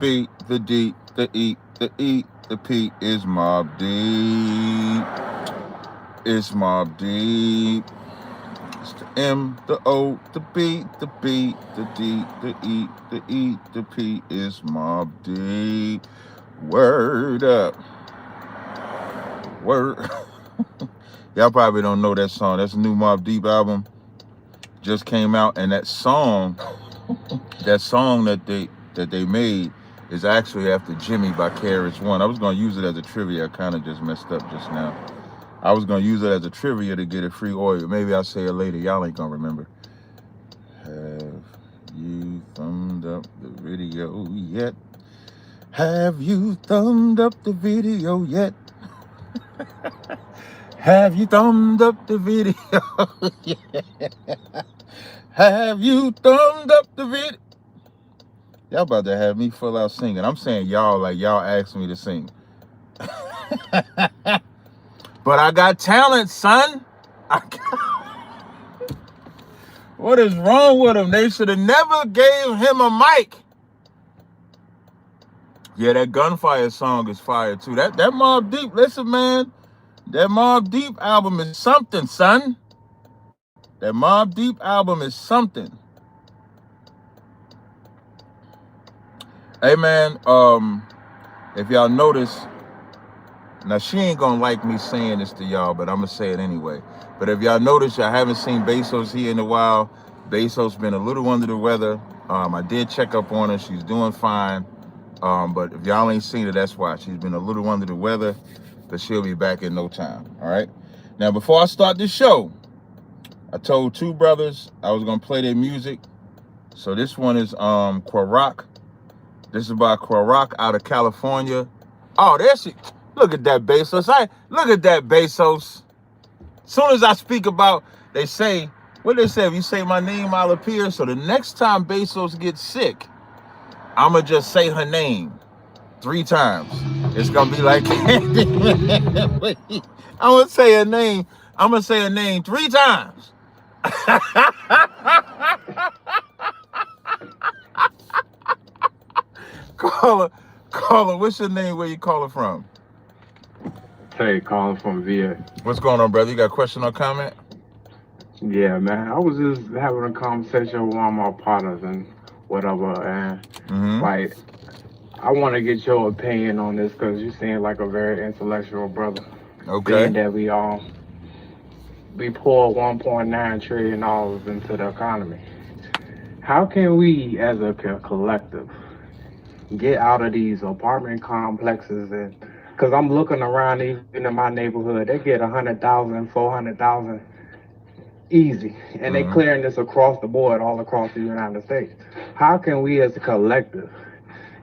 B, the D, the E, the E, the P is Mob Deep. It's Mob Deep. It's the M, the O, the B, the D, the E, the E, the P is Mob Deep. Word up. Word. Y'all probably don't know that song. That's a new Mob Deep album. Just came out, and that song that they made is actually after Jimmy by KRS-One. I was gonna use it as a trivia. I kind of just messed up just now. I was gonna use it as a trivia to get a free oil. Maybe I'll say it later. Y'all ain't gonna remember. Have you thumbed up the video yet? Have you thumbed up the video yet? Have you thumbed up the video? Have you thumbed up the video? Y'all about to have me full out singing. I'm saying y'all like y'all asked me to sing. But I got talent, son. What is wrong with him? They should have never gave him a mic. Yeah, that Gunfire song is fire too. That Mobb Deep, listen, man. That Mobb Deep album is something, son. That Mobb Deep album is something. Hey, man, if y'all notice, now she ain't gonna like me saying this to y'all, but I'm gonna say it anyway. But if y'all notice, y'all haven't seen Bezos here in a while. Bezos been a little under the weather. I did check up on her. She's doing fine. But if y'all ain't seen her, that's why. She's been a little under the weather, but she'll be back in no time, all right? Now, before I start this show, I told two brothers I was gonna play their music. So this one is Quarak. This is by Quarak out of California. Oh, there she. Look at that Bezos. Look at that Bezos. Soon as I speak about, they say, what they say? If you say my name, I'll appear. So the next time Bezos gets sick, I'ma just say her name 3 times. It's gonna be like I'm gonna say her name. I'm gonna say her name 3 times. Call her. What's your name? Where you calling from? Hey, calling from VA. What's going on, brother? You got a question or comment? Yeah, man. I was just having a conversation with one of my partners and whatever, and like, I want to get your opinion on this because you seem like a very intellectual brother. Okay. Being that we pour $1.9 trillion into the economy. How can we, as a collective, get out of these apartment complexes? And because I'm looking around, even in my neighborhood, they get 100,000, 400,000 easy, and they clearing this across the board, all across the United States. How can we, as a collective,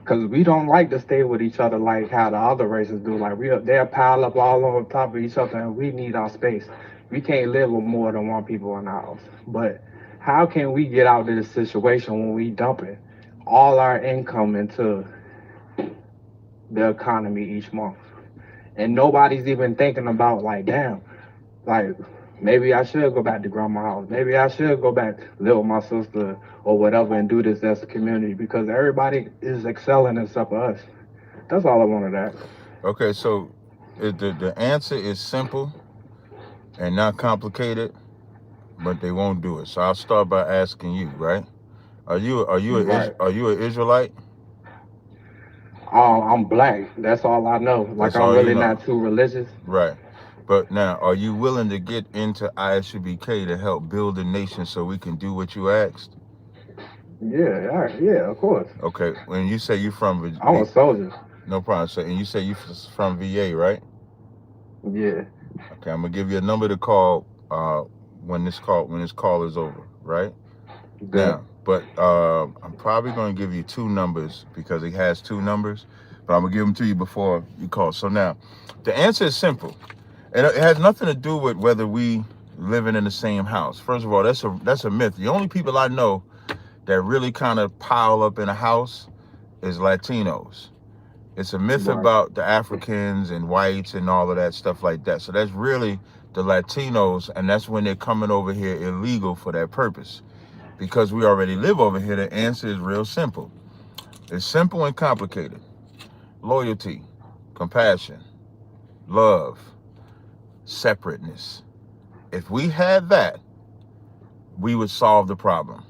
because we don't like to stay with each other like how the other races do, like they'll pile up all on top of each other, and we need our space. We can't live with more than 1 people in the house. But how can we get out of this situation when we dumping all our income into the economy each month? And nobody's even thinking about, like, damn, like, maybe I should go back to grandma's house. Maybe I should go back, live with my sister or whatever, and do this as a community, because everybody is excelling except for us. That's all I wanted to ask. Okay, so the answer is simple and not complicated, but they won't do it. So I'll start by asking you, right? Are you an Israelite? I'm black. That's all I know. Like, I'm really not too religious. Right. But now, are you willing to get into ISUBK to help build a nation so we can do what you asked? Yeah, all right. Yeah, of course. Okay. When you say you're from VA, I'm a soldier. No problem. So, and you say you're from VA, right? Yeah. Okay, I'm gonna give you a number to call when this call is over, right? Good. Now, but I'm probably gonna give you 2 numbers because he has 2 numbers, but I'm gonna give them to you before you call. So now, the answer is simple, and it has nothing to do with whether we living in the same house. First of all, that's a myth. The only people I know that really kind of pile up in a house is Latinos. It's a myth about the Africans and whites and all of that stuff like that. So that's really the Latinos, and that's when they're coming over here illegal for that purpose. Because we already live over here, the answer is real simple. It's simple and complicated. Loyalty, compassion, love, separateness. If we had that, we would solve the problem.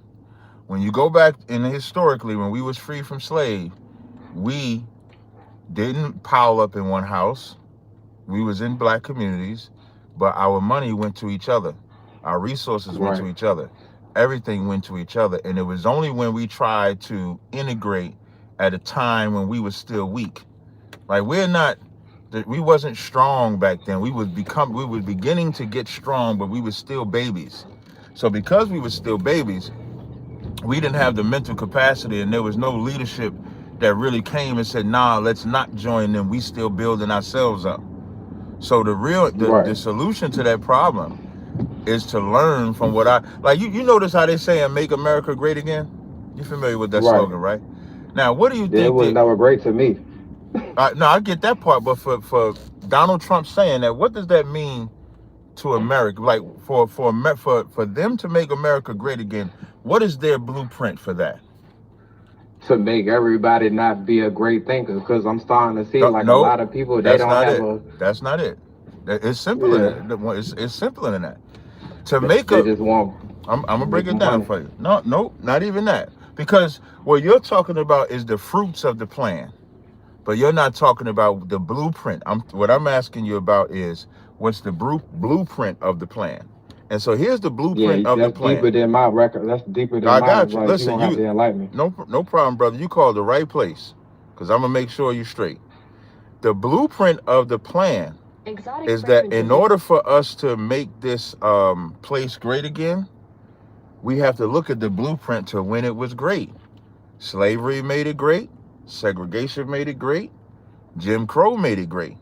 When you go back in historically, when we was free from slave, we didn't pile up in one house. We was in black communities, but our money went to each other. Our resources went to Right. each other. Everything went to each other. And it was only when we tried to integrate at a time when we were still weak. Like we wasn't strong back then. We was beginning to get strong, but we were still babies. So because we were still babies, we didn't have the mental capacity, and there was no leadership that really came and said, nah, let's not join them. We still building ourselves up. So the solution to that problem is to learn from what you notice how they say and make America great again? You're familiar with that Right. slogan, right? Now, what do you It think was never great to me. no, I get that part, but for Donald Trump saying that, what does that mean to America? Like for them to make America great again, what is their blueprint for that? To make everybody not be a great thinker, because I'm starting to see No, like a no, lot of people, they that's don't not have it. That's not it. It's simpler yeah, than it's simpler than that. To make they just want I'm gonna break make it down money. for you. No, not even that. Because what you're talking about is the fruits of the plan, but you're not talking about the blueprint. What I'm asking you about is what's the blueprint of the plan. And so here's the Yeah, blueprint of the that's deeper plan. than my record. That's deeper than I mine. got you. Like you Listen, gonna have to enlighten me. no problem, brother. You called the right place, because I'm gonna make sure you're straight. The blueprint of the plan is that in order for us to make this place great again, we have to look at the blueprint to when it was great. Slavery made it great. Segregation made it great. Jim Crow made it great.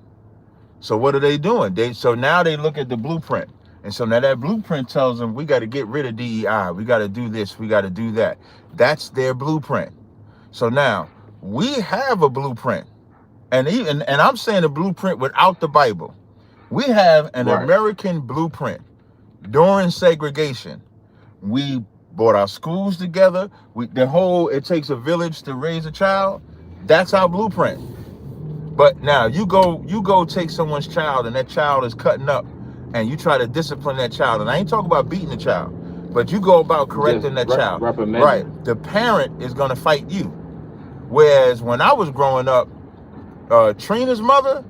So what are they doing? So now they look at the blueprint. And so now that blueprint tells them we got to get rid of DEI. We got to do this. We got to do that. That's their blueprint. So now we have a blueprint. And I'm saying a blueprint without the Bible. We have an Right. American blueprint during segregation. We brought our schools together. It takes a village to raise a child. That's our blueprint. But now you go take someone's child, and that child is cutting up, and you try to discipline that child. And I ain't talking about beating the child, but you go about correcting that child. Reprimanding. Right. The parent is gonna fight you. Whereas when I was growing up, Katrina's mother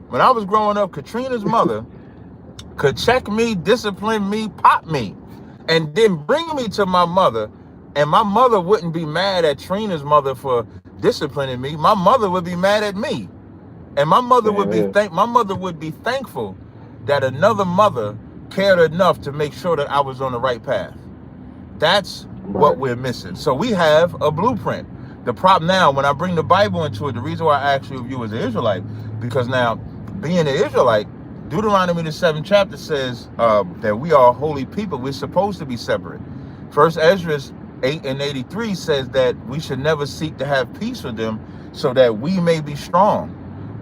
could check me, discipline me, pop me, and then bring me to my mother, and my mother wouldn't be mad at Trina's mother for disciplining me. My mother would be mad at me, and my mother would be thankful that another mother cared enough to make sure that I was on the right path. That's what we're missing. So we have a blueprint. The problem now, when I bring the Bible into it, the reason why I ask you if you was an Israelite, because now, being an Israelite, Deuteronomy the 7th chapter says that we are a holy people. We're supposed to be separate. First Ezra 8:83 says that we should never seek to have peace with them so that we may be strong.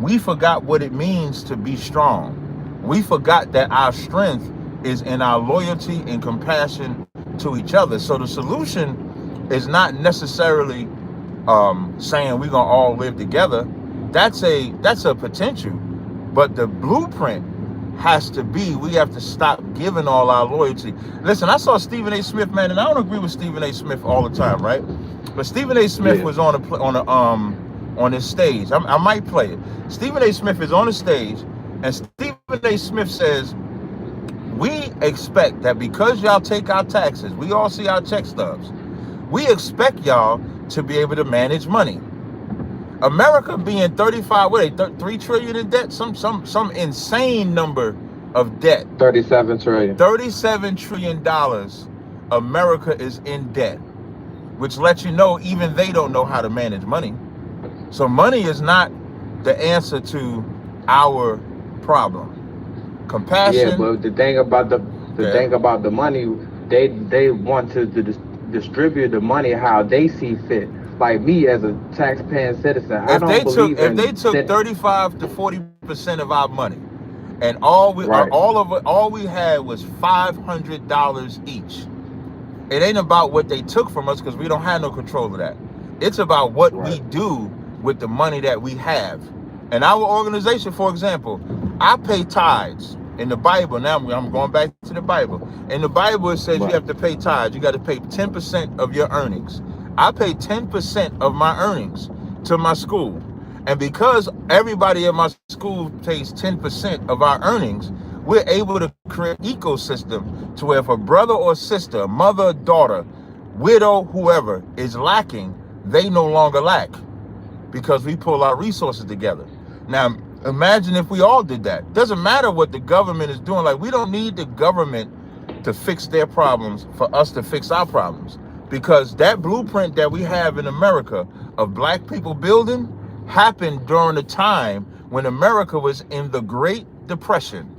We forgot what it means to be strong. We forgot that our strength is in our loyalty and compassion to each other. So the solution is not necessarily saying we're gonna all live together. That's a potential, but the blueprint has to be, we have to stop giving all our loyalty. Listen, I saw Stephen A. Smith, man, and I don't agree with Stephen A. Smith all the time, right? But Stephen A. Smith was on his stage. I might play it. Stephen A. Smith is on the stage, and Stephen A. Smith says, we expect that because y'all take our taxes, we all see our check stubs, we expect y'all to be able to manage money. America being 3 trillion in debt, some insane number of debt. 37 trillion. $37 trillion America is in debt, which lets you know even they don't know how to manage money. So money is not the answer to our problem. Compassion. Yeah, but the thing about the money, they want to distribute the money how they see fit. Like me as a tax-paying citizen, if they took 35 to 40% of our money, and all we had was $500 each. It ain't about what they took from us, because we don't have no control of that. It's about what we do with the money that we have. And our organization, for example, I pay tithes. In the Bible, now I'm going back to the Bible. In the Bible, it says you have to pay tithes. You got to pay 10% of your earnings. I pay 10% of my earnings to my school. And because everybody in my school pays 10% of our earnings, we're able to create an ecosystem to where if a brother or sister, mother, daughter, widow, whoever is lacking, they no longer lack because we pull our resources together. Now, imagine if we all did that. Doesn't matter what the government is doing. Like, we don't need the government to fix their problems for us to fix our problems. Because that blueprint that we have in America of black people building happened during the time when America was in the Great Depression.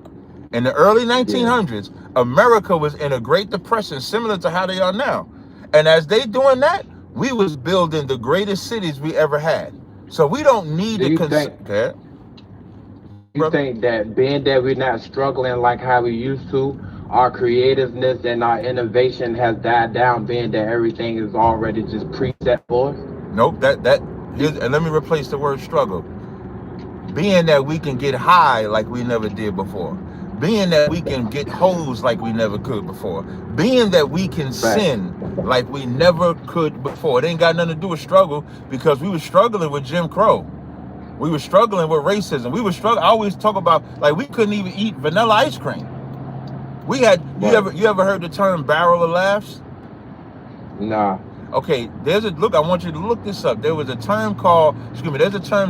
In the early 1900s, America was in a Great Depression, similar to how they are now. And as they doing that, we was building the greatest cities we ever had. So we don't need to You think that being that we're not struggling like how we used to, our creativeness and our innovation has died down, being that everything is already just preset for us? Nope. And let me replace the word struggle. Being that we can get high like we never did before. Being that we can get hoes like we never could before. Being that we can sin like we never could before. It ain't got nothing to do with struggle, because we were struggling with Jim Crow. We were struggling with racism. We were struggling. I always talk about, like, we couldn't even eat vanilla ice cream. We had, you ever heard the term barrel of laughs? Nah. Okay, I want you to look this up. There's a term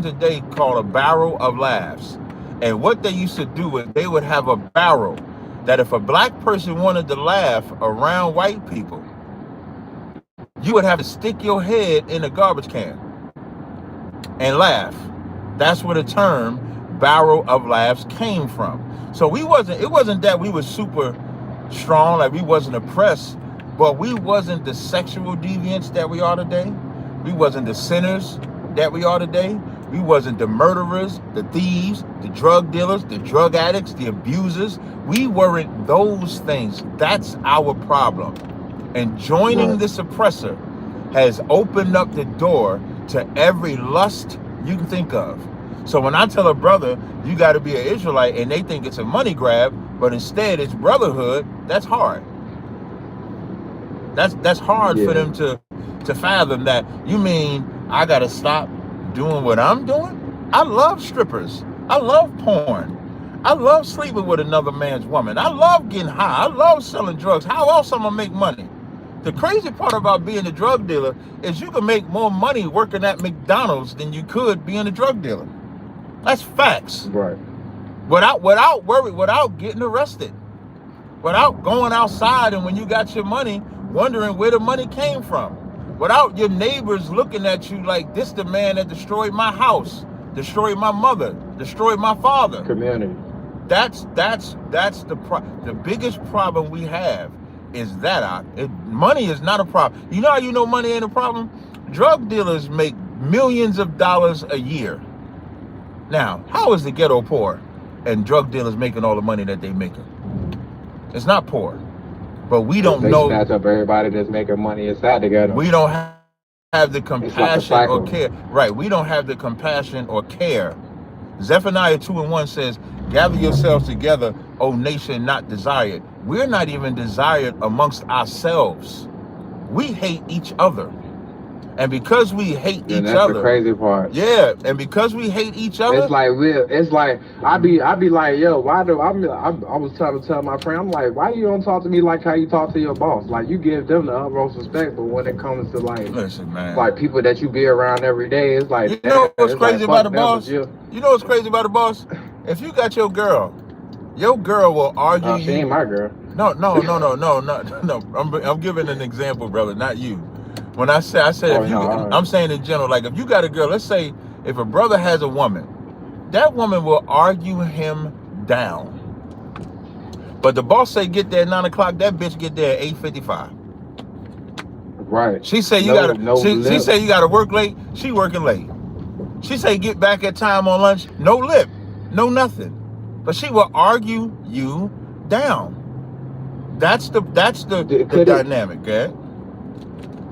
today called a barrel of laughs. And what they used to do is they would have a barrel that if a black person wanted to laugh around white people, you would have to stick your head in a garbage can and laugh. That's where the term barrel of laughs came from. So it wasn't that we were super strong, like we wasn't oppressed, but we wasn't the sexual deviants that we are today. We wasn't the sinners that we are today. We wasn't the murderers, the thieves, the drug dealers, the drug addicts, the abusers. We weren't those things. That's our problem. And joining this oppressor has opened up the door to every lust you can think of. So when I tell a brother, you got to be an Israelite, and they think it's a money grab, but instead it's brotherhood, that's hard. That's hard for them to fathom that. You mean I got to stop doing what I'm doing? I love strippers. I love porn. I love sleeping with another man's woman. I love getting high. I love selling drugs. How else am I gonna make money? The crazy part about being a drug dealer is you can make more money working at McDonald's than you could being a drug dealer. That's facts. Right. Without getting arrested. Without going outside and when you got your money, wondering where the money came from. Without your neighbors looking at you like, this the man that destroyed my house, destroyed my mother, destroyed my father. Community. That's the biggest problem we have is that money is not a problem. You know how you know money ain't a problem? Drug dealers make millions of dollars a year. Now, how is the ghetto poor and drug dealers making all the money that they making? It's not poor, but we don't know. They snatch up everybody that's making money inside the ghetto. We don't have the compassion or care. Right, we don't have the compassion or care. Zephaniah 2:1 says, gather yourselves together, O nation not desired. We're not even desired amongst ourselves. We hate each other. And because we hate each that's other, the crazy part. Yeah, and because we hate each other, it's like I be like, yo, why do I was trying to tell my friend, I'm like, why you don't talk to me like how you talk to your boss? Like, you give them the utmost respect, but when it comes to listen, man, like people that you be around every day, it's like, you know what's crazy about the boss? You know what's crazy about the boss? If you got your girl will argue. She ain't my girl. No. I'm giving an example, brother, not you. When I said I'm saying in general, like if you got a girl, let's say if a brother has a woman, that woman will argue him down. But the boss say get there at 9 o'clock, that bitch get there at 8:55. Right. She say you gotta work late, she working late. She say get back at time on lunch, no lip, no nothing. But she will argue you down. That's the dynamic, okay?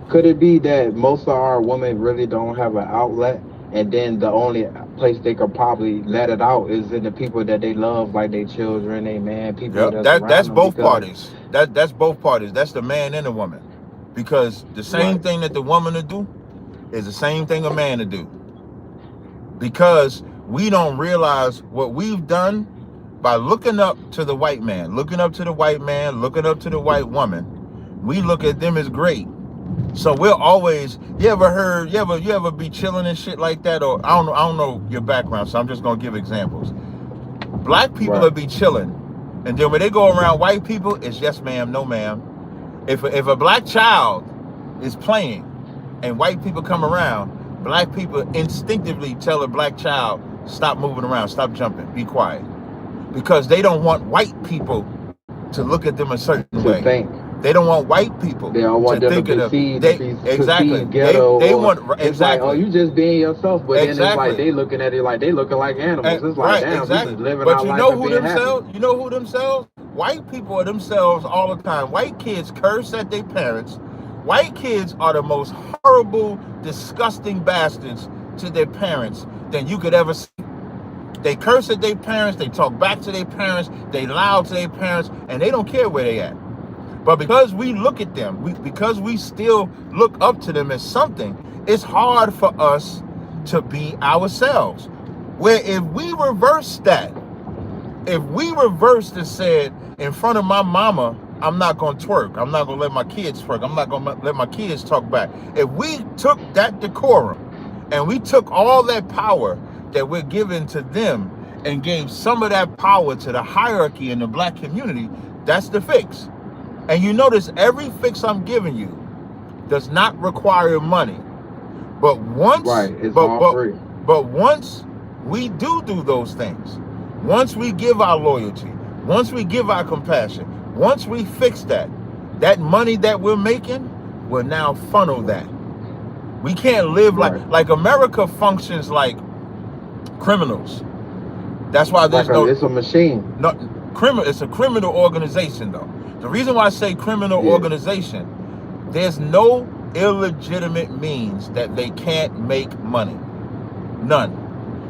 Could it be that most of our women really don't have an outlet and then the only place they could probably let it out is in the people that they love, like their children, they man, people Yep, that's around that's them. both Because parties. That's both parties. That's the man and the woman, because the same right, thing that the woman to do is the same thing a man to do. Because we don't realize what we've done by looking up to the white man, looking up to the white man, looking up to the white woman. We look at them as great. So we're always, you ever be chilling and shit like that? Or I don't know your background, so I'm just gonna give examples. Black people right, will be chilling, and then when they go around white people, it's yes ma'am, no ma'am. If a black child is playing and white people come around, black people instinctively tell a black child, stop moving around, stop jumping, be quiet. Because they don't want white people to look at them a certain to way. think. They don't want white people They don't want to them think to of them. be Exactly. perceived ghetto. They Or want it's like, oh, exactly. you just being yourself. But then it's like Exactly. they looking at it like they looking like animals. It's like, Right, damn, we exactly. just living But our you life know and who being happy. themselves? You know who themselves? White people are themselves all the time. White kids curse at their parents. White kids are the most horrible, disgusting bastards to their parents than you could ever see. They curse at their parents, they talk back to their parents, they loud to their parents, and they don't care where they at. But because we look at them, because we still look up to them as something, it's hard for us to be ourselves. Where if we reverse that, if we reversed and said, in front of my mama, I'm not going to twerk, I'm not going to let my kids twerk, I'm not going to let my kids talk back. If we took that decorum and we took all that power that we're giving to them and gave some of that power to the hierarchy in the black community, that's the fix. And you notice every fix I'm giving you does not require money. But once, Right, it's all free. But once we do those things, once we give our loyalty, once we give our compassion, once we fix that money that we're making will now funnel that. We can't live Right. like America functions like criminals. That's why there's it's a machine. It's a criminal organization though. The reason why I say criminal organization, there's no illegitimate means that they can't make money. None.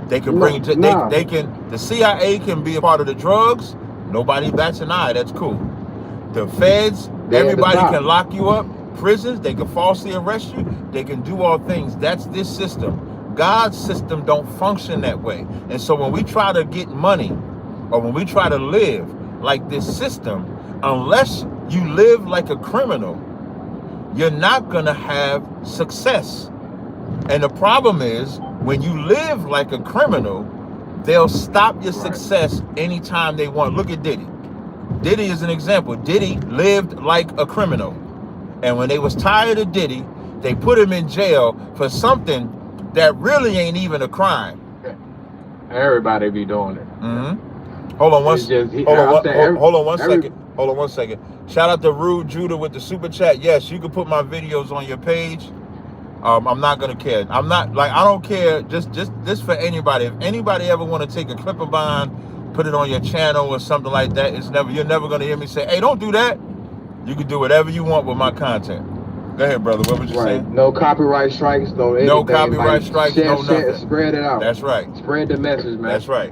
They can bring they can, the CIA can be a part of the drugs. Nobody bats an eye. That's cool. The feds, everybody can lock you up. Prisons, they can falsely arrest you. They can do all things. That's this system. God's system don't function that way. And so when we try to get money, or when we try to live like this system, unless you live like a criminal, you're not gonna have success. And the problem is, when you live like a criminal, they'll stop your success anytime they want. Look at Diddy. Diddy is an example. Diddy lived like a criminal. And when they was tired of Diddy, they put him in jail for something that really ain't even a crime. Everybody be doing it. Mm-hmm. Hold on one second. Shout out to Rude Judah with the super chat. Yes, you can put my videos on your page. I'm not gonna care. I'm not like, I don't care. Just this for anybody. If anybody ever want to take a clip of mine, put it on your channel or something like that, you're never gonna hear me say, hey, don't do that. You can do whatever you want with my content. Go ahead, brother. What was you saying? No copyright strikes, no anything. No copyright strikes, no nothing. Spread it out. That's right. Spread the message, man. That's right.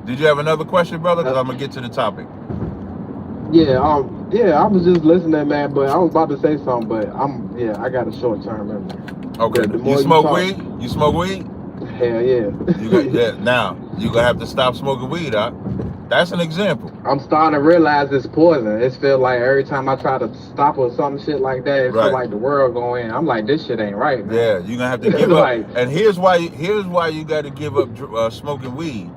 Did you have another question, brother? Because I'm gonna get to the topic. Yeah, I was just listening, man, but I was about to say something, but I got a short-term memory. Okay. You smoke weed? You smoke weed? Hell yeah. Now, you're gonna have to stop smoking weed, huh? That's an example. I'm starting to realize it's poison. It feels like every time I try to stop or some shit like that, it feels like the world going in. I'm like, this shit ain't right, man. Yeah, you're gonna have to give up. And here's why you got to give up smoking weed.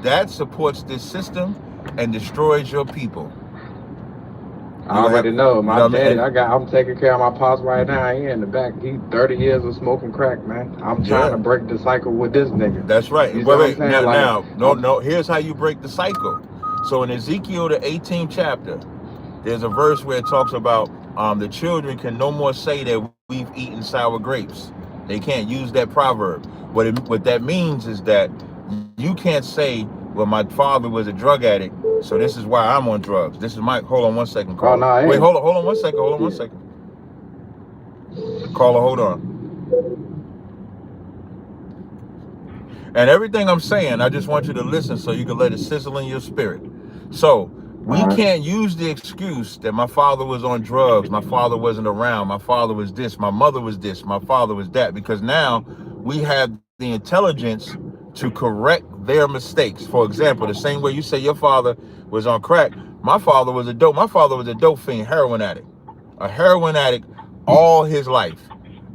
That supports this system and destroys your people. I already know. My daddy, I'm taking care of my pops right now. He in the back. He 30 years of smoking crack, man. I'm trying to break the cycle with this nigga. That's right. Wait. Now, here's how you break the cycle. So in Ezekiel, the 18th chapter, there's a verse where it talks about the children can no more say that we've eaten sour grapes. They can't use that proverb. What that means is that you can't say, well, my father was a drug addict, so this is why I'm on drugs. This is hold on one second, caller. Oh, no, wait, hold on one second. One second. Caller, hold on. And everything I'm saying, I just want you to listen so you can let it sizzle in your spirit. So we can't use the excuse that my father was on drugs, my father wasn't around, my father was this, my mother was this, my father was that, because now we have the intelligence to correct their mistakes. For example, the same way you say your father was on crack, my father was a dope fiend, heroin addict, a heroin addict all his life.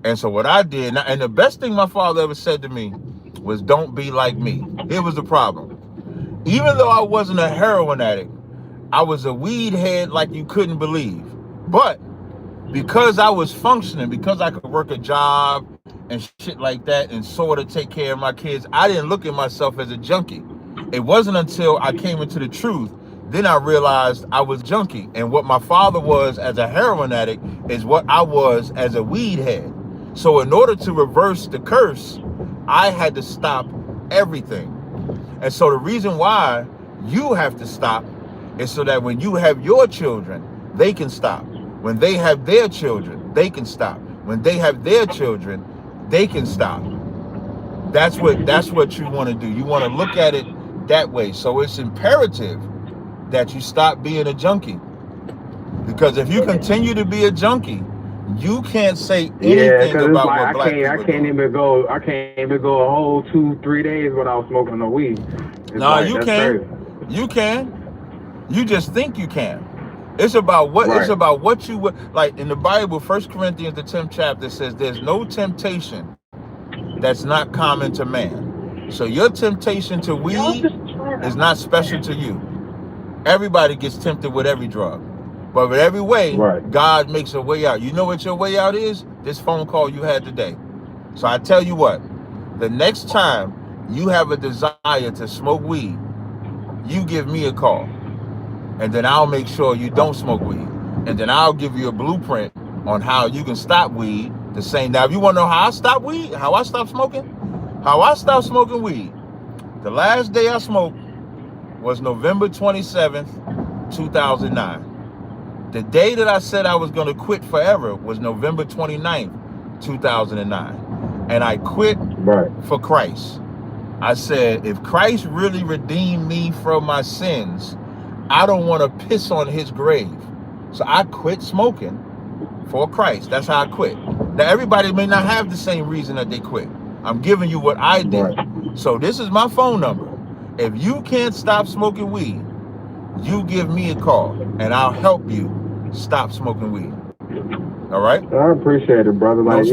And so what I did, and the best thing my father ever said to me was, don't be like me. Here was the problem. Even though I wasn't a heroin addict, I was a weed head like you couldn't believe. But because I was functioning, because I could work a job and shit like that and sort of take care of my kids, I didn't look at myself as a junkie. It wasn't until I came into the truth, then I realized I was junkie. And what my father was as a heroin addict is what I was as a weed head. So in order to reverse the curse, I had to stop everything. And so the reason why you have to stop is so that when you have your children, they can stop. When they have their children, they can stop. When they have their children, they can stop. That's what you want to do. You want to look at it that way. So it's imperative that you stop being a junkie. Because if you continue to be a junkie, you can't say anything about like, what black people I can't even go a whole 2-3 days without smoking no weed. No, you can. Crazy. You can. You just think you can. It's about what it's about what you would like in the Bible. 1 Corinthians the 10th chapter says there's no temptation that's not common to man. So your temptation to weed is not special to you. Everybody gets tempted with every drug. But with every way, God makes a way out. You know what your way out is? This phone call you had today. So I tell you what, the next time you have a desire to smoke weed, you give me a call. And then I'll make sure you don't smoke weed. And then I'll give you a blueprint on how you can stop weed the same. Now, if you want to know how I stopped weed, how I stopped smoking weed, the last day I smoked was November 27th, 2009. The day that I said I was going to quit forever was November 29th, 2009. And I quit for Christ. I said, if Christ really redeemed me from my sins, I don't want to piss on his grave. So I quit smoking for Christ. That's how I quit. Now, everybody may not have the same reason that they quit. I'm giving you what I did. So this is my phone number. If you can't stop smoking weed, you give me a call and I'll help you stop smoking weed. All right? I appreciate it, brother. Like,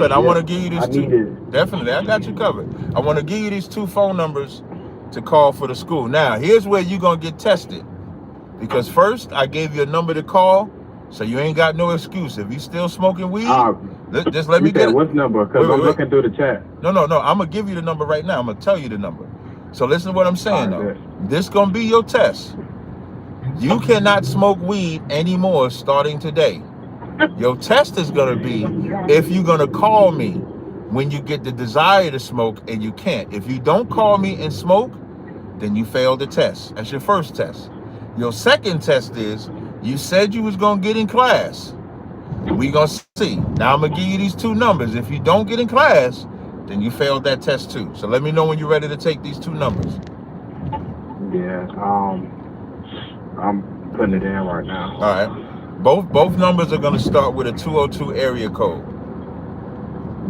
I want to give you these two. Definitely, I got you covered. I want to give you these two phone numbers to call for the school. Now, here's where you're going to get tested. Because first, I gave you a number to call, so you ain't got no excuse. If you still smoking weed, just let me get it. What number? Because I'm looking through the chat. No. I'm going to give you the number right now. I'm going to tell you the number. So listen to what I'm saying, though. This going to be your test. You cannot smoke weed anymore starting today. Your test is going to be if you're going to call me when you get the desire to smoke and you can't. If you don't call me and smoke, then you failed the test. That's your first test. Your second test is you said you was going to get in class. We going to see. Now I'm going to give you these two numbers. If you don't get in class, then you failed that test too. So let me know when you're ready to take these two numbers. Yeah, I'm putting it in right now. All right. Both numbers are going to start with a 202 area code.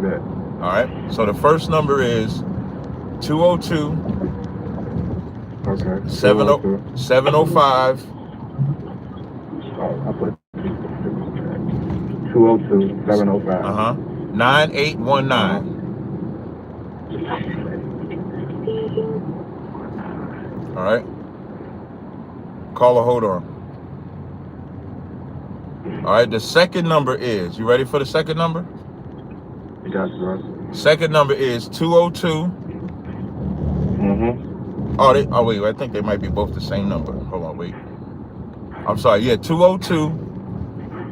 Good. All right. So the first number is 202. Okay. 705. I put 202 705. 9819. All right. Caller, hold on. All right, the second number is, you ready for the second number? Yes, sir. Second number is 202. Oh, wait, I think they might be both the same number. Hold on, wait. I'm sorry, yeah, 202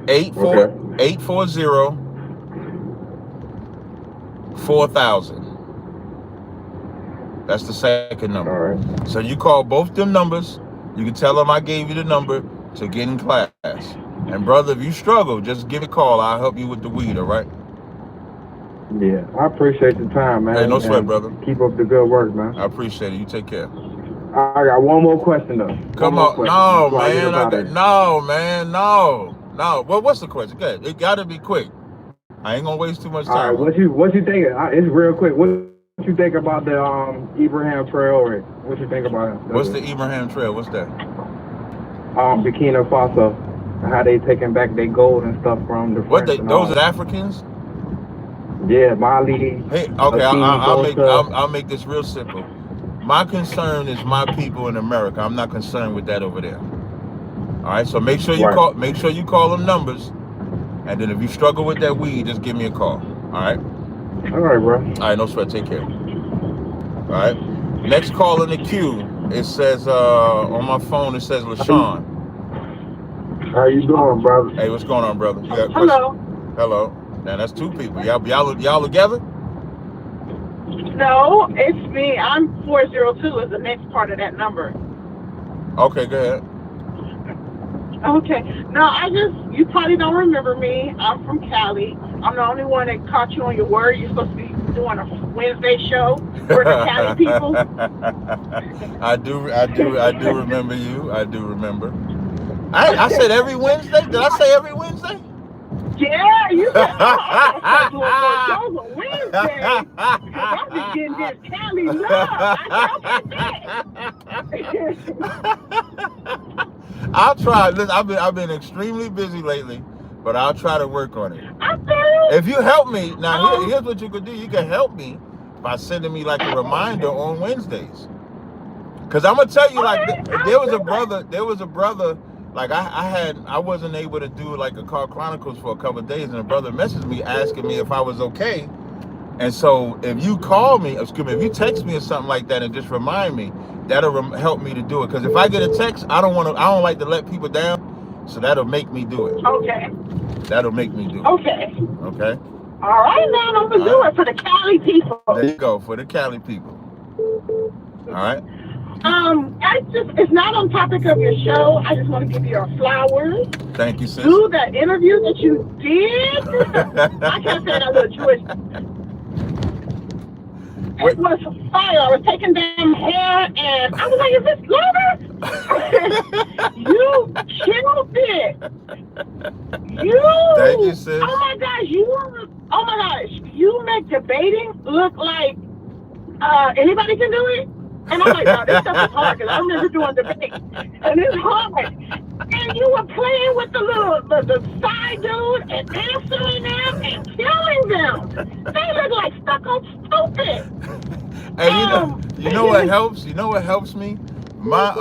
840 4000. That's the second number. All right. So you call both them numbers. You can tell them I gave you the number to get in class. And brother, if you struggle, just give me a call. I'll help you with the weed, all right? Yeah, I appreciate your time, man. Hey, no sweat, and brother. Keep up the good work, man. I appreciate it. You take care. I got one more question though. Come One more on. question No, before I get man. up out of here. No, man. No. Well, what's the question? Good. It got to be quick. I ain't gonna waste too much All right, time. what you think? It's real quick. What you think about the Ibrahim Trail? Or what you think about it? What's the Ibrahim Trail? What's that? Burkina Faso. How they taking back their gold and stuff from the What French they? and Those all. are Africans. Yeah, Mali. Hey, okay. Hakeem, I'll make this real simple. My concern is my people in America. I'm not concerned with that over there. All right. So make sure you Right. call. Make sure you call them numbers. And then if you struggle with that weed, just give me a call. All right. All right, bro. All right. No sweat. Take care. All right. Next call in the queue. It says on my phone. It says LaShawn. How you doing, brother? Hey, what's going on, brother? You got a question? Hello. Hello. Man, that's two people. Y'all together? No, it's me. I'm 402 is the next part of that number. Okay, go ahead. Okay. No, you probably don't remember me. I'm from Cali. I'm the only one that caught you on your word. You're supposed to be doing a Wednesday show for the Cali people. I do remember you. I do remember. I said every Wednesday? Did I say every Wednesday? Yeah, you said, I'm going to start doing more shows on Wednesday because I'm just getting this Cali love. I'll try. Listen, I've been extremely busy lately, but I'll try to work on it. I feel If you help me, now here's what you could do. You can help me by sending me like a reminder on Wednesdays. Cause I'm gonna tell you, like, there was a brother. Like I wasn't able to do like a Car Chronicles for a couple of days, and a brother messaged me asking me if I was okay. And so if you call me, if you text me or something like that, and just remind me, that'll help me to do it. Because if I get a text, I don't like to let people down, so that'll make me do it. okay. That'll make me do it. Okay. Okay. All right, man. I'm gonna do it for the Cali people. There you go, for the Cali people. All right. It's not on topic of your show. I just want to give you your flowers. Thank you, sis. Do the interview that you did. I can't say that little Jewish. It was fire. I was taking down hair and I was like, is this Lover? You killed it. Thank you, sis. Oh my gosh, you make debating look like anybody can do it. And I'm like, no, this stuff is hard because I remember doing debate. And it's hard. And you were playing with the side dude and answering them and killing them. They look like stuck-up stupid. Hey, you know what helps? You know what helps me? My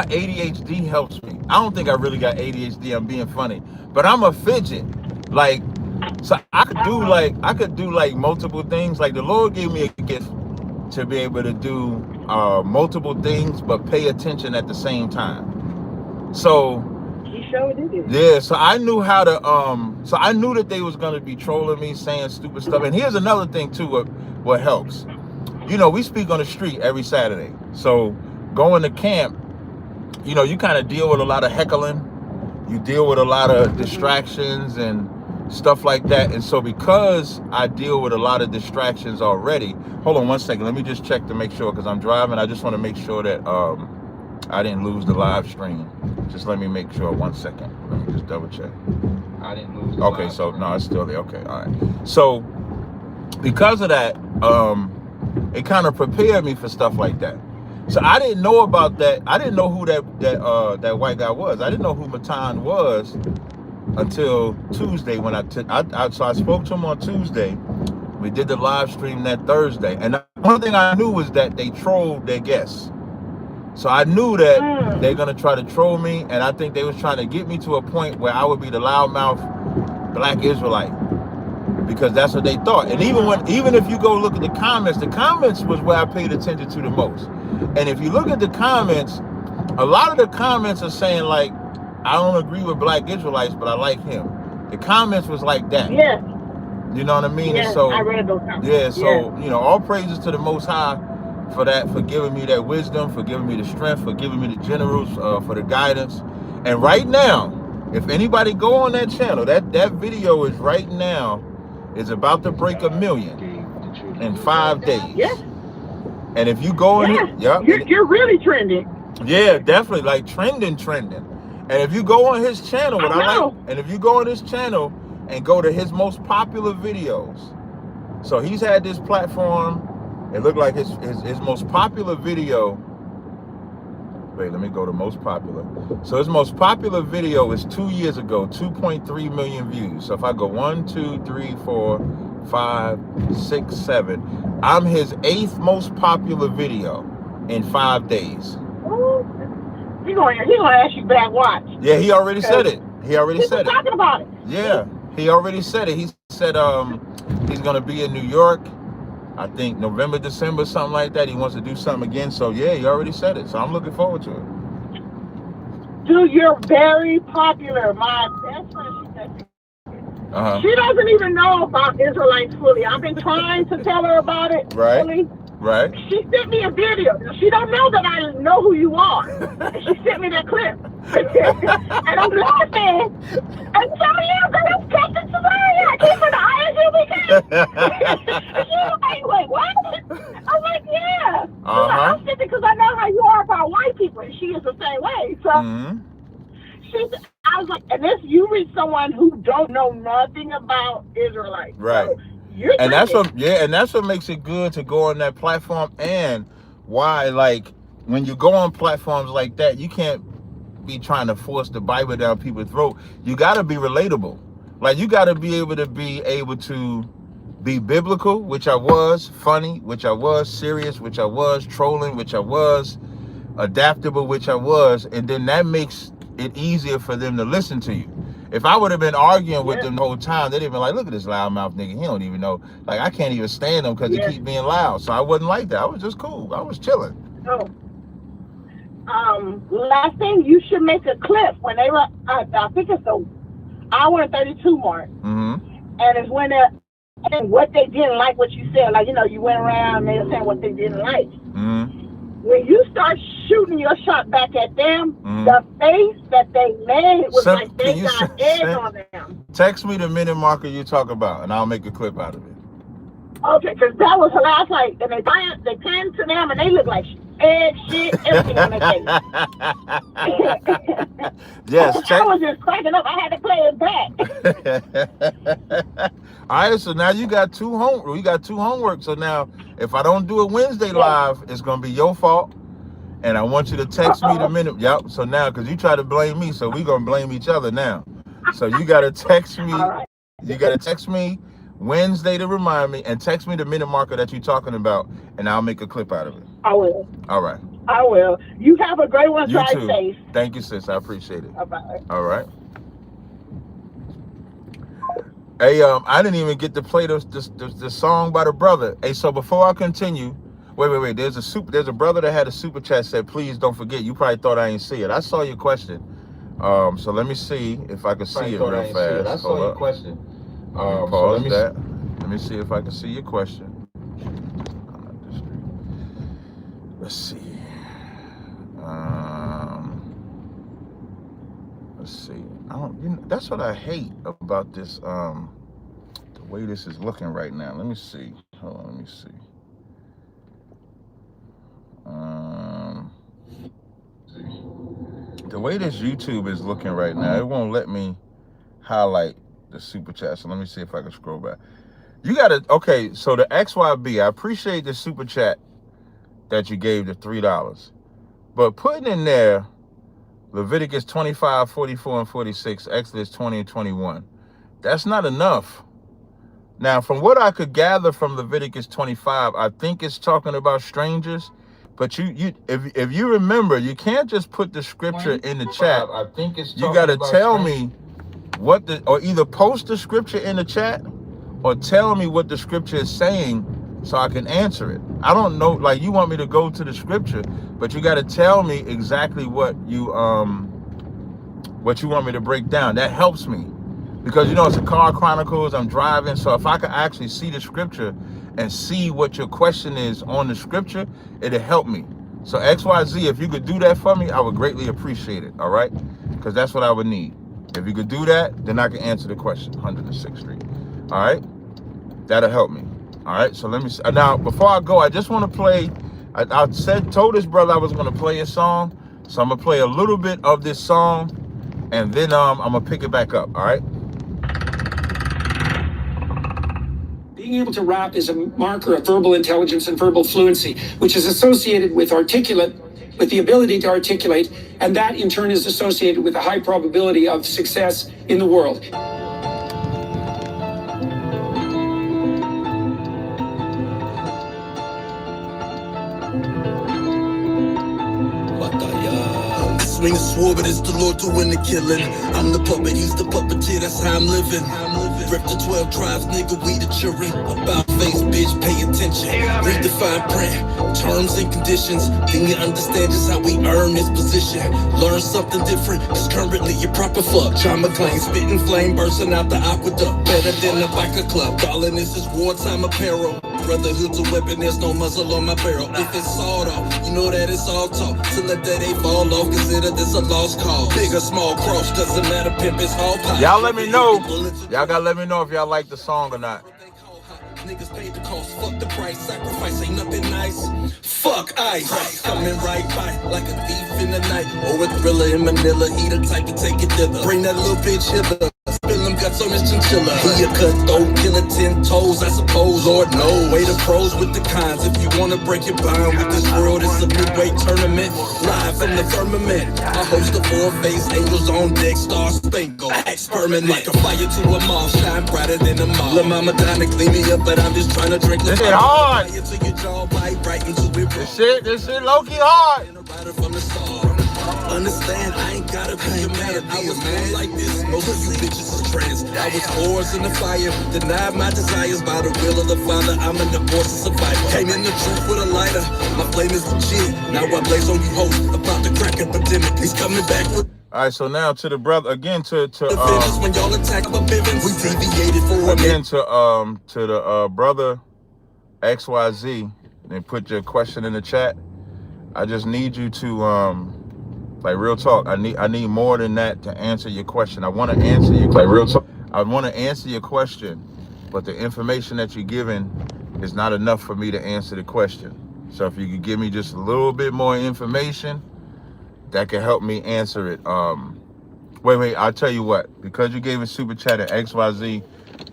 ADHD helps me. I don't think I really got ADHD. I'm being funny, but I'm a fidget. Like, so I could do like multiple things. Like the Lord gave me a gift to be able to do multiple things, but pay attention at the same time. So He sure did. yeah, so I knew how to so I knew that they was gonna be trolling me, saying stupid stuff. And here's another thing too, what helps. You know, we speak on the street every Saturday. So going to camp, you know, you kind of deal with a lot of heckling, you deal with a lot of distractions and stuff like that. And so because I deal with a lot of distractions already, hold on one second, let me just check to make sure, because I'm driving. I just want to make sure that I didn't lose the live stream. Just let me make sure 1 second. Let me just double check. I didn't lose the Okay, live so stream. no, it's still there. Okay, all right. So because of that, it kind of prepared me for stuff like that. So I didn't know about that. I didn't know who that white guy was. I didn't know who Matan was until Tuesday when so I spoke to him on Tuesday. We did the live stream that Thursday, and the one thing I knew was that they trolled their guests. So I knew that they're gonna try to troll me, and I think they was trying to get me to a point where I would be the loudmouth Black Israelite, because that's what they thought. And even if you go look at the comments was where I paid attention to the most. And if you look at the comments, a lot of the comments are saying like, I don't agree with Black Israelites, but I like him. The comments was like that. Yeah. You know what I mean? Yes, And so I read those comments. yeah, so you know, all praises to the Most High for that, for giving me that wisdom, for giving me the strength, for giving me the generals, for the guidance. And right now, if anybody go on that channel, that video is right now is about to break 1 million in 5 days. Yes. And if you go in You're really trending. yeah, definitely, like trending. And if you go on his channel, and if you go on his channel and go to his most popular videos, so he's had this platform. It looked like his most popular video. Wait, let me go to most popular. So his most popular video is 2 years ago, 2.3 million views. So if I go 1, 2, 3, 4, 5, 6, 7, I'm his 8th most popular video in 5 days. He gonna ask you back watch. Yeah, he already said it. He already said it. Talking about it. Yeah, he already said it. He said he's gonna be in New York. I think November, December, something like that. He wants to do something again. So yeah, he already said it. So I'm looking forward to it. Dude, you're very popular. My best friend, she said, she doesn't even know about Israelites fully. I've been trying to tell her about it. Right. Right. She sent me a video. She don't know that I know who you are. And she sent me that clip. And I'm laughing. And somebody else, that's Captain Tazaryach. I came from the ISUBK. And she was like, wait, what? I'm like, yeah. I'm sitting because I know how you are about white people. And she is the same way. So I was like, and this, you reach someone who don't know nothing about Israelites. Right. So, and that's what makes it good to go on that platform, and why, like, when you go on platforms like that, you can't be trying to force the Bible down people's throat. You got to be relatable. Like, you got to be able to be biblical, which I was, funny, which I was, serious, which I was, trolling, which I was, adaptable, which I was, and then that makes it easier for them to listen to you. If I would have been arguing with them the whole time, they'd have been like, look at this loudmouth nigga. He don't even know. Like, I can't even stand him because he keep being loud. So I wasn't like that. I was just cool. I was chilling. Oh. Last thing, you should make a clip when they were, I think it's the hour and 32 mark. And it's when and what they didn't like what you said. Like, you know, you went around and they were saying what they didn't like. When you start shooting your shot back at them, the face that they made was like they got egg on them. Text me the minute marker you talk about, and I'll make a clip out of it. Okay, because that was hilarious. Like, and they pan to them, and they look like egg, shit, everything on their face. Yes, I was just cracking up. I had to play it back. All right, so now you got two homework. So now, if I don't do a Wednesday live, it's gonna be your fault. And I want you to text me the minute. Yep. So now, because you try to blame me, so we're gonna blame each other now. So you gotta text me. You gotta text me Wednesday to remind me, and text me the minute marker that you're talking about, and I'll make a clip out of it. I will. All right. I will. You have a great one. You Drive too. safe. Thank you, sis. I appreciate it. Bye-bye. All right. Hey, I didn't even get to play the song by the brother. Hey, so before I continue, wait. There's a brother that had a super chat said, please don't forget. You probably thought I ain't see it. I saw your question. So let me see if I can see it real fast. I saw your question. Pause that. Let me see if I can see your question. Let's see. Let's see. That's what I hate about this. The way this is looking right now. Let me see. Hold on. Let me see. The way this YouTube is looking right now, it won't let me highlight the super chat. So let me see if I can scroll back. You gotta, okay, so the XYB, I appreciate the super chat that you gave the $3. But putting in there Leviticus 25, 44, and 46, Exodus 20 and 21, that's not enough. Now, from what I could gather from Leviticus 25, I think it's talking about strangers. But if you remember, you can't just put the scripture in the chat. I think it's you got to tell me or either post the scripture in the chat or tell me what the scripture is saying so I can answer it. I don't know, like, you want me to go to the scripture, but you got to tell me exactly what you want me to break down. That helps me because, you know, it's a Car Chronicles, I'm driving. So if I could actually see the scripture and see what your question is on the scripture, it'll help me. So XYZ, if you could do that for me, I would greatly appreciate it. All right. Because that's what I would need. If you could do that, then I can answer the question. 106th Street. All right. That'll help me. All right. So let me now. Before I go, I just want to play. I told this brother I was going to play a song, so I'm gonna play a little bit of this song, and then I'm gonna pick it back up. All right. Being able to rap is a marker of verbal intelligence and verbal fluency, which is associated with the ability to articulate, and that in turn is associated with a high probability of success in the world. Swing a sword, but it's the Lord doing the killing. I'm the puppet, he's the puppeteer, that's how I'm living. Rep the 12 tribes, nigga, we the children. About face, bitch, pay attention. Read the fine print, terms and conditions. Then you understand just how we earn this position. Learn something different, cause currently you're proper fuck. Trauma claim, spitting flame, bursting out the aqueduct. Better than the biker club, darling, this is wartime apparel. Brotherhood's a weapon, there's no muzzle on my barrel. If it's sawed off, you know that it's all talk. Till the day they fall off, consider this a lost cause. Big or small cross, doesn't matter, pimp is all pop. Y'all let me know. Y'all gotta let me know if y'all like the song or not. Niggas paid the cost, fuck the price, sacrifice ain't nothing nice. Fuck ice, coming right by like a thief in the night. Or a thriller in Manila, he the type to take it thither. Bring that little bitch hither. Spill them guts on his chinchilla. He a cutthroat, killer 10 toes, I suppose. Lord knows. Way the pros with the cons. If you wanna break your bond with this world, it's a midway tournament. Live from the firmament. I host the 4-face angels on deck, star spangled. Experiment like a fire to a moth, shine brighter than a moth. La mama trying to clean me up, but I'm just trying to drink. This shit hard. This shit low-key hard. Understand, I ain't gotta be a man. I was born like this, most of you bitches is trans. I was forged in the fire, denied my desires by the will of the Father. I'm an abortion survivor. Came in the truth with a lighter, my flame is legit. Now I blaze on you host about the crack epidemic. He's coming back with. All right, so now to the brother again when y'all attack my Bivens, we deviated for a again to the brother XYZ. And put your question in the chat. I just need you to like real talk. I need more than that to answer your question. I want to answer your like real talk. I want to answer your question, but the information that you're giving is not enough for me to answer the question. So if you could give me just a little bit more information, that can help me answer it. Wait, I'll tell you what. Because you gave a super chat at XYZ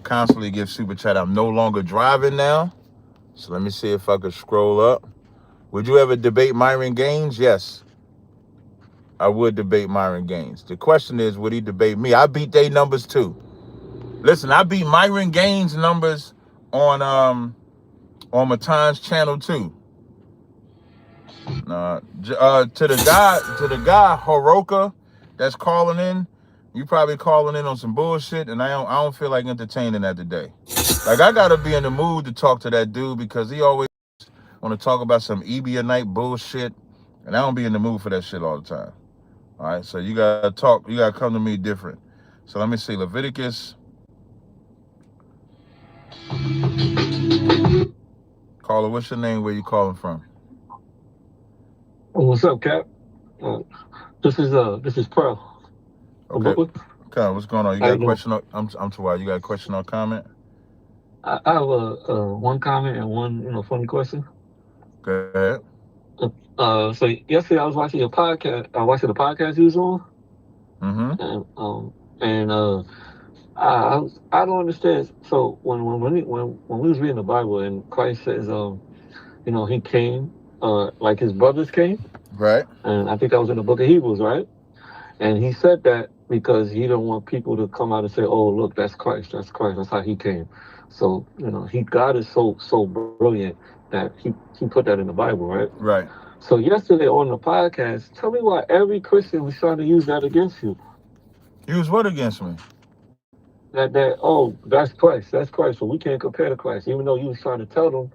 constantly gives super chat. I'm no longer driving now. So let me see if I could scroll up. Would you ever debate Myron Gaines? Yes. I would debate Myron Gaines. The question is, would he debate me? I beat their numbers too. Listen, I beat Myron Gaines' numbers on Matan's channel too. To the guy Horoka that's calling in, you probably calling in on some bullshit, and I don't feel like entertaining that today. Like I gotta be in the mood to talk to that dude because he always want to talk about some Ebionite bullshit, and I don't be in the mood for that shit all the time. All right, so you gotta talk. You gotta come to me different. So let me see, Leviticus. Caller, what's your name? Where you calling from? Oh, what's up, Cap? This is Pearl. Okay. Okay, what's going on? You got a question? I'm too wild. You got a question or comment? I have one comment and one funny question. Go ahead. So yesterday I was watching your podcast. I watched the podcast you was on. Mm-hmm. I don't understand. So when we was reading the Bible and Christ says he came like his brothers came. Right. And I think that was in the book of Hebrews, right? And he said that because he didn't want people to come out and say, "Oh, look, that's Christ. That's Christ. That's how he came." So God is so brilliant that he put that in the Bible, right? Right. So yesterday on the podcast, tell me why every Christian was trying to use that against you. Use what against me? That's Christ. That's Christ. So we can't compare to Christ, even though you was trying to tell them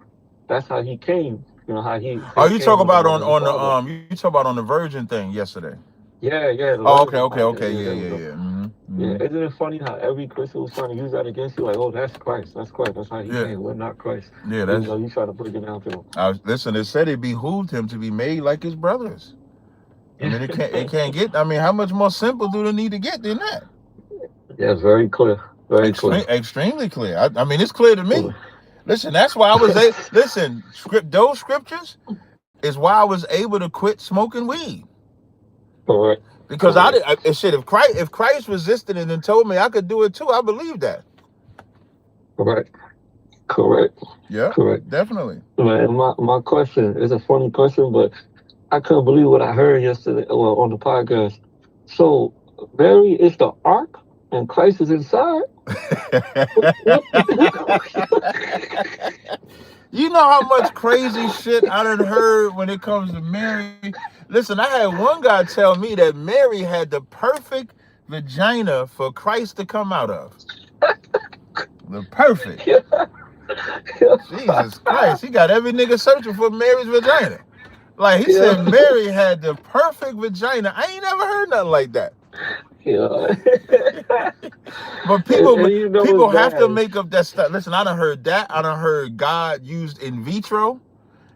that's how he came. How he. Oh, you talk about you talk about on the virgin thing yesterday. Yeah. Oh, okay. Yeah. Mm-hmm. Yeah, isn't it funny how every Christian was trying to use that against you? Like, oh, that's Christ. That's how he came. We're not Christ. Yeah, that's. You try to break it down to him. Listen, it said it behooved him to be made like his brothers. I mean, it can't get. I mean, how much more simple do they need to get than that? Yeah, it's very clear. Very clear. Extremely clear. I mean, it's clear to me. Listen, that's why I was listen. Those scriptures is why I was able to quit smoking weed. Correct. Because if Christ resisted it and told me I could do it too, I believe that. Correct. Yeah. Correct. Definitely. Man, my question is a funny question, but I couldn't believe what I heard yesterday on the podcast. So Mary is the ark and Christ is inside? You know how much crazy shit I done heard when it comes to Mary? Listen, I had one guy tell me that Mary had the perfect vagina for Christ to come out of. The perfect. Jesus Christ. He got every nigga searching for Mary's vagina. Like he said Mary had the perfect vagina. I ain't never heard nothing like that. Yeah. But people have to make up that stuff. Listen, I done heard that. I done heard God used in vitro.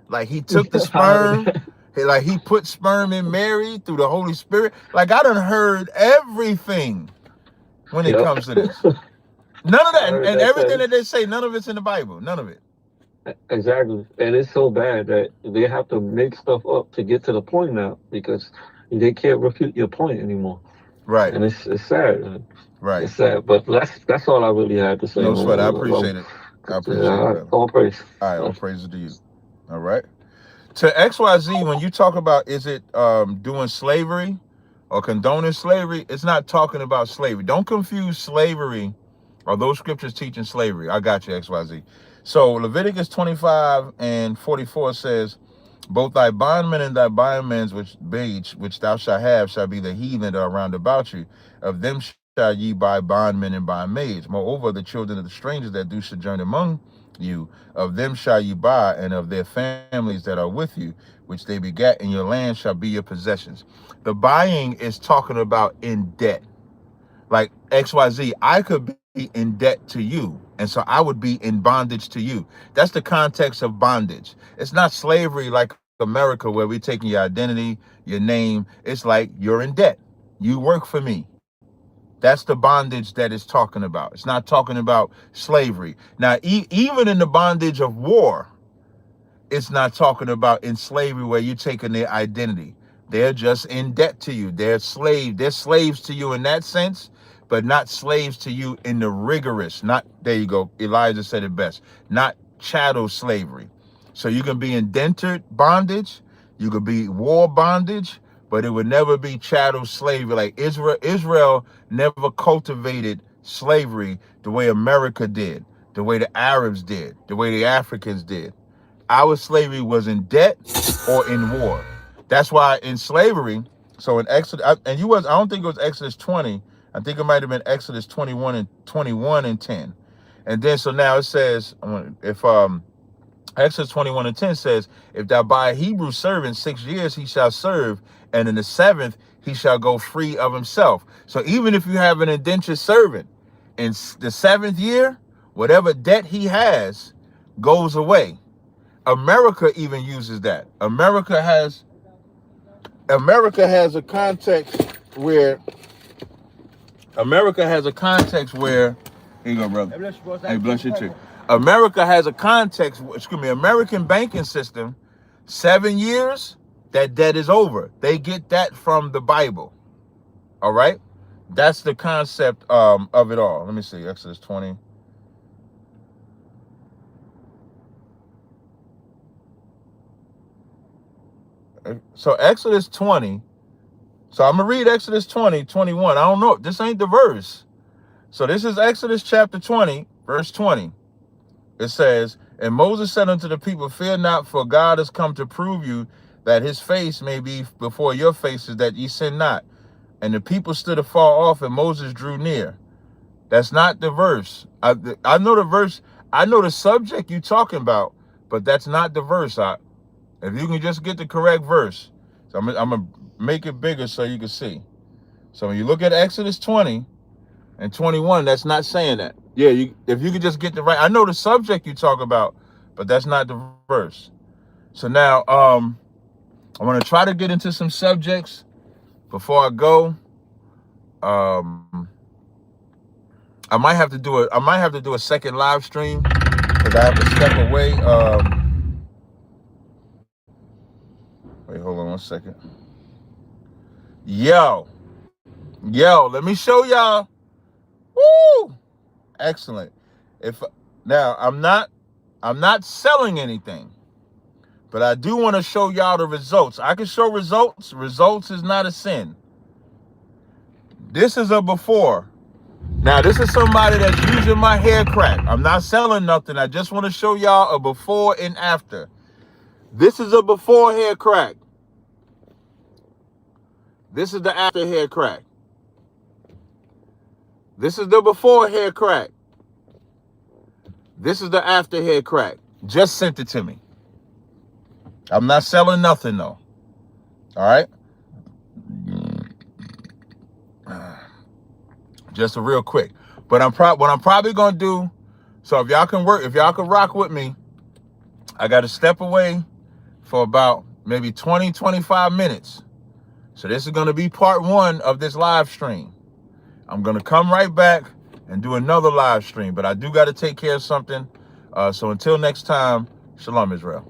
Like he took the sperm. He put sperm in Mary through the Holy Spirit. Like I done heard everything when it comes to this. None of that. And everything that they say, none of it's in the Bible. None of it. Exactly. And it's so bad that they have to make stuff up to get to the point now because they can't refute your point anymore. Right. And it's sad. Man. Right. It's sad. But that's all I really had to say. No sweat. I appreciate it. I appreciate it. All praise. All right. All praises to you. All right. To XYZ, when you talk about is it doing slavery or condoning slavery, it's not talking about slavery. Don't confuse slavery or those scriptures teaching slavery. I got you, XYZ. So Leviticus 25 and 44 says, both thy bondmen and thy bondmen's which thou shalt have shall be the heathen that are round about you. Of them shall ye buy bondmen and bondmaids. Moreover, the children of the strangers that do sojourn among you, of them shall ye buy, and of their families that are with you, which they begat in your land, shall be your possessions. The buying is talking about in debt. Like XYZ, I could be in debt to you, and so I would be in bondage to you. That's the context of bondage. It's not slavery like America where we're taking your identity, your name. It's like you're in debt. You work for me. That's the bondage that it's talking about. It's not talking about slavery. Now, even in the bondage of war, it's not talking about in slavery where you're taking their identity. They're just in debt to you. They're slaves to you in that sense, but not slaves to you in the rigorous. There you go. Elijah said it best. Not chattel slavery. So you can be indentured bondage. You could be war bondage, but it would never be chattel slavery. Like Israel never cultivated slavery the way America did, the way the Arabs did, the way the Africans did. Our slavery was in debt or in war. That's why in slavery, so in Exodus, I don't think it was Exodus 20. I think it might have been Exodus 21 and 10. And then, so now it says, if Exodus 21 and 10 says, if thou buy a Hebrew servant 6 years, he shall serve, and in the 7th, he shall go free of himself. So even if you have an indentured servant, in the 7th year, whatever debt he has goes away. America even uses that. America has a context where here you go, brother. Hey, bless you too. America has a context, American banking system, 7 years, that debt is over. They get that from the Bible. All right? That's the concept of it all. Let me see, Exodus 20. So Exodus 20. So I'm going to read Exodus 20, 21. I don't know. This ain't the verse. So this is Exodus chapter 20, verse 20. It says, and Moses said unto the people, fear not, for God has come to prove you that his face may be before your faces, that ye sin not. And the people stood afar off, and Moses drew near. That's not the verse. I know the verse. I know the subject you're talking about, but that's not the verse. If you can just get the correct verse. So I'm going to make it bigger so you can see. So when you look at Exodus 20 and 21, that's not saying that. Yeah, if you could just get the right. I know the subject you talk about, but that's not the verse. So now I'm going to try to get into some subjects before I go. I might have to do a second live stream because I have to step away. Wait, hold on 1 second. Yo, let me show y'all. Woo! Excellent. Now I'm not selling anything, but I do want to show y'all the results. I can show results. Results is not a sin. This is a before. Now, this is somebody that's using my hair crack. I'm not selling nothing. I just want to show y'all a before and after. This is a before hair crack. This is the after hair crack. This is the before hair crack. This is the after hair crack. Just sent it to me. I'm not selling nothing though. All right. Just a real quick. But what I'm probably gonna do. So if y'all can rock with me, I got to step away for about maybe 20, 25 minutes. So this is gonna be part 1 of this live stream. I'm gonna come right back and do another live stream, but I do got to take care of something. So until next time, Shalom Israel.